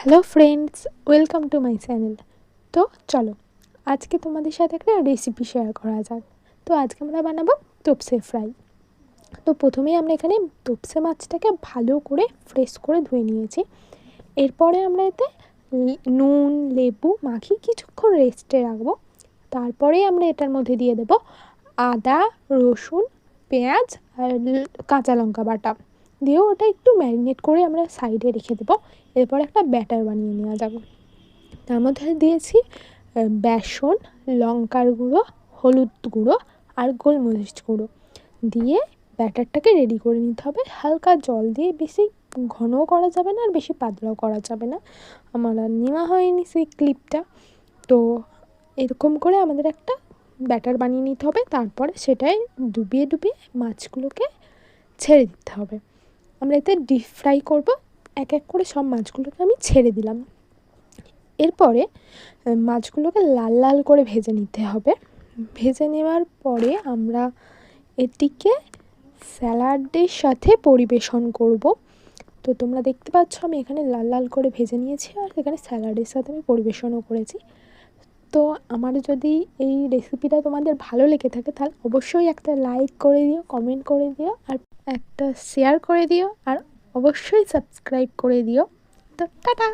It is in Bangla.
Hello friends, welcome to my channel. তো চলো আজকে তোমাদের সাথে একটা রেসিপি শেয়ার করা যাক। তো আজকে আমরা বানাবো তোপসে ফ্রাই। তো প্রথমেই আমরা এখানে তোপসে মাছটাকে ভালো করে ফ্রেশ করে ধুয়ে নিয়েছি। এরপরে আমরা এতে নুন লেবু মাখিয়ে কিছুক্ষণ রেস্টে রাখবো। তারপরেই আমরা এটার মধ্যে দিয়ে দেব আদা রসুন পেঁয়াজ আর কাঁচা লঙ্কা বাটা দিয়েও ওটা একটু ম্যারিনেট করে আমরা সাইডে রেখে দেবো। এরপর একটা ব্যাটার বানিয়ে নেওয়া যাবে। তার মধ্যে দিয়েছি বেসন লঙ্কার গুঁড়ো হলুদ গুঁড়ো আর গোলমরিচ গুঁড়ো দিয়ে ব্যাটারটাকে রেডি করে নিতে হবে। হালকা জল দিয়ে, বেশি ঘনও করা যাবে না আর বেশি পাতলাও করা যাবে না। আমার আর নেওয়া হয়নি সেই ক্লিপটা। তো এরকম করে আমাদের একটা ব্যাটার বানিয়ে নিতে হবে। তারপরে সেটাই ডুবিয়ে ডুবিয়ে মাছগুলোকে ছেড়ে দিতে হবে। আমরা এতে ডিপ ফ্রাই করব। এক এক করে সব মাছগুলোকে আমি ছেড়ে দিলাম। এরপরে মাছগুলোকে লাল লাল করে ভেজে নিতে হবে। ভেজে নেওয়ার পরে আমরা এটিকে স্যালাডের সাথে পরিবেশন করব। তো তোমরা দেখতে পাচ্ছ আমি এখানে লাল লাল করে ভেজে নিয়েছি আর এখানে স্যালাডের সাথে আমি পরিবেশনও করেছি। তো আমার যদি এই রেসিপিটা তোমাদের ভালো লেগে থাকে তাহলে অবশ্যই একটা লাইক করে দিও, কমেন্ট করে দিও আর একটা শেয়ার করে দিও আর অবশ্যই সাবস্ক্রাইব করে দিও। তো টাটা।